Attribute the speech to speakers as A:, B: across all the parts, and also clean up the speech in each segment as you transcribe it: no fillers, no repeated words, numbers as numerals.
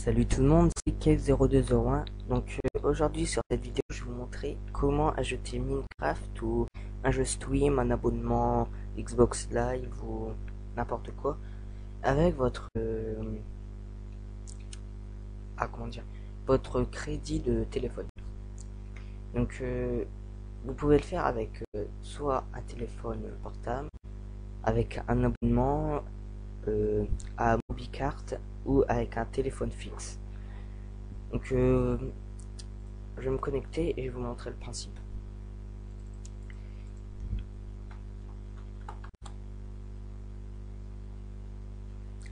A: Salut tout le monde, c'est Kev0201. Donc aujourd'hui sur cette vidéo, je vais vous montrer comment ajouter Minecraft ou un jeu stream, un abonnement Xbox Live ou n'importe quoi avec votre votre crédit de téléphone. Donc vous pouvez le faire avec soit un téléphone portable, avec un abonnement à Mobicart ou avec un téléphone fixe. Donc je vais me connecter et je vais vous montrer le principe.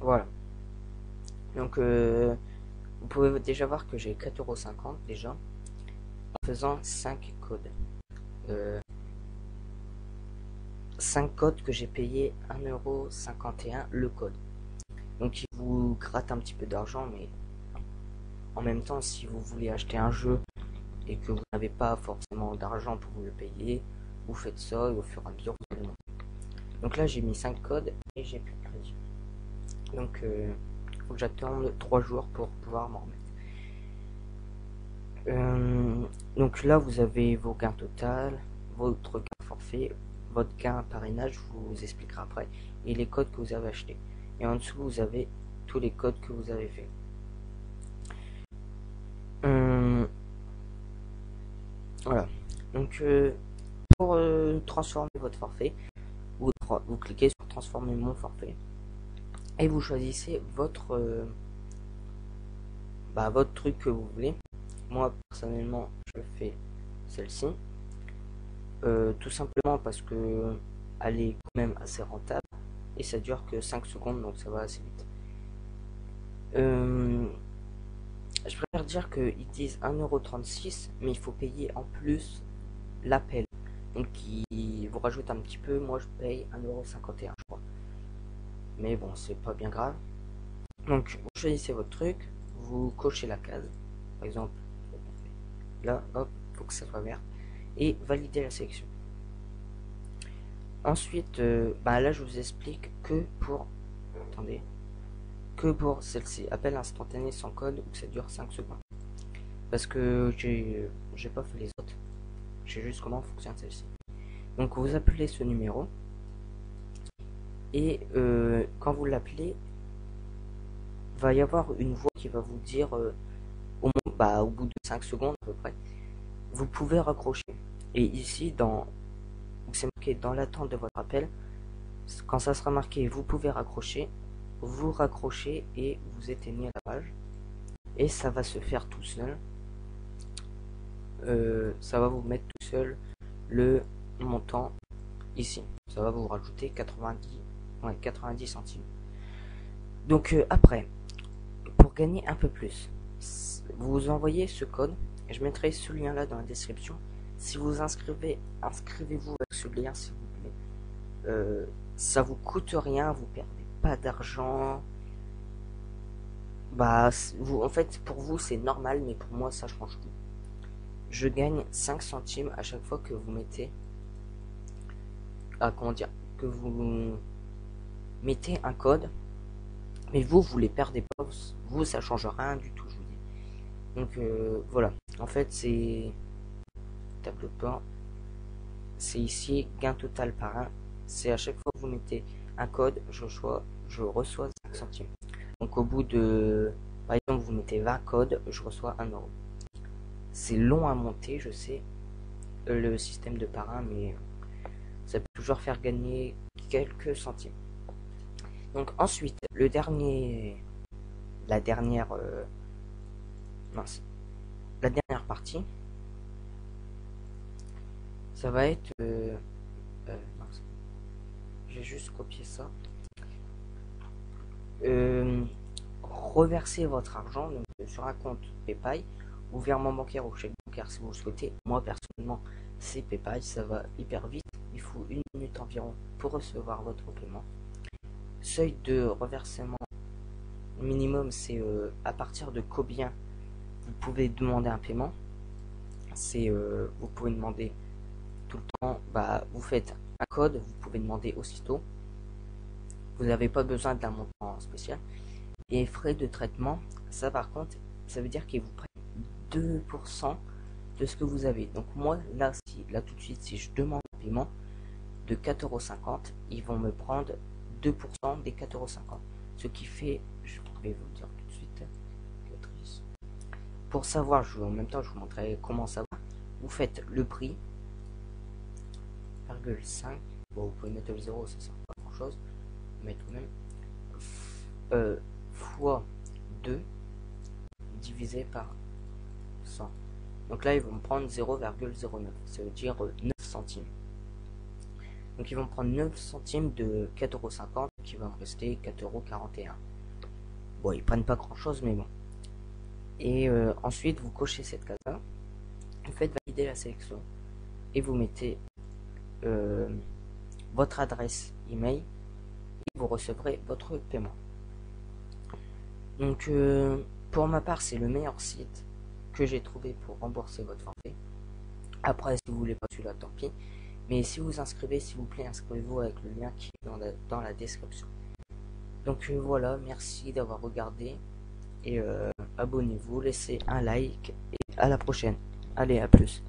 A: Voilà. Donc vous pouvez déjà voir que j'ai 4,50 € déjà en faisant 5 codes. 5 codes que j'ai payé 1,51 € le code. Donc il vous gratte un petit peu d'argent, mais en même temps, si vous voulez acheter un jeu et que vous n'avez pas forcément d'argent pour vous le payer, vous faites ça et au fur et à mesure vous allez monter. Donc là j'ai mis 5 codes et j'ai plus de crédit. Donc faut que j'attende 3 jours pour pouvoir m'en remettre. Donc là vous avez vos gains total, votre gain forfait, votre gain parrainage, je vous expliquerai après, et les codes que vous avez achetés. Et en dessous vous avez tous les codes que vous avez fait. Voilà. Donc pour transformer votre forfait, vous cliquez sur transformer mon forfait et vous choisissez votre votre truc que vous voulez. Moi personnellement je fais celle-ci, tout simplement parce que elle est quand même assez rentable et ça dure que 5 secondes, donc ça va assez vite. Je préfère dire qu'ils disent 1,36 €, mais il faut payer en plus l'appel, donc ils vous rajoutent un petit peu. Moi je paye 1,51 €, je crois, mais bon, c'est pas bien grave. Donc vous choisissez votre truc, vous cochez la case, par exemple là, hop, faut que ça soit vert, et valider la sélection. Ensuite là je vous explique que pour celle-ci, appel instantané sans code, ou que ça dure 5 secondes, parce que j'ai pas fait les autres, je sais juste comment fonctionne celle-ci. Donc vous appelez ce numéro et quand vous l'appelez, va y avoir une voix qui va vous dire au bout de 5 secondes à peu près, vous pouvez raccrocher. Et ici, c'est marqué dans l'attente de votre appel, quand ça sera marqué vous pouvez raccrocher, vous raccrochez et vous éteignez la page. Et ça va se faire tout seul. Ça va vous mettre tout seul le montant ici. Ça va vous rajouter 90 centimes. Donc après, pour gagner un peu plus, vous envoyez ce code, et je mettrai ce lien là dans la description. Si vous inscrivez-vous avec ce lien s'il vous plaît. Ça vous coûte rien, vous perdez pas d'argent. En fait pour vous c'est normal, mais pour moi ça change tout. Je gagne 5 centimes à chaque fois que vous mettez que vous mettez un code, mais vous les perdez pas, vous ça change rien du tout, je vous dis. Donc voilà, en fait c'est tableau de bord, c'est ici gain total par 1, c'est à chaque fois que vous mettez un code, je reçois 5 centimes. Donc au bout de, par exemple, vous mettez 20 codes, je reçois 1 €. C'est long à monter, je sais, le système de parrain, mais ça peut toujours faire gagner quelques centimes. Donc ensuite, la dernière partie, ça va être j'ai juste copié ça. Reverser votre argent donc, sur un compte PayPal ou virement bancaire ou chèque bancaire si vous le souhaitez. Moi personnellement c'est PayPal, ça va hyper vite, il faut 1 minute environ pour recevoir votre paiement. Seuil de reversement minimum, c'est à partir de combien vous pouvez demander un paiement. C'est vous pouvez demander tout le temps, vous faites un code, vous pouvez demander aussitôt, vous n'avez pas besoin d'un montant spécial. Et frais de traitement, ça par contre, ça veut dire qu'ils vous prennent 2% de ce que vous avez. Donc moi, là, là tout de suite, si je demande un paiement de 4,50 €, ils vont me prendre 2% des 4,50 €. Ce qui fait, je vais vous le dire tout de suite, pour savoir, en même temps je vous montrerai comment savoir. Vous faites le prix, 0,5, bon, vous pouvez mettre le 0, ça sert pas grand chose, mettre même, fois 2 divisé par 100. Donc là ils vont me prendre 0,09, ça veut dire 9 centimes. Donc ils vont prendre 9 centimes de 4,50 €, qui va me rester 4,41 €. Bon, ils prennent pas grand chose, mais bon. Et ensuite vous cochez cette case là, vous faites valider la sélection et vous mettez votre adresse email et vous recevrez votre paiement. Donc pour ma part, c'est le meilleur site que j'ai trouvé pour rembourser votre forfait. Après, si vous voulez pas celui-là, tant pis. Mais si vous inscrivez, s'il vous plaît, inscrivez-vous avec le lien qui est dans la description. Donc voilà, merci d'avoir regardé et abonnez-vous, laissez un like et à la prochaine. Allez, à plus.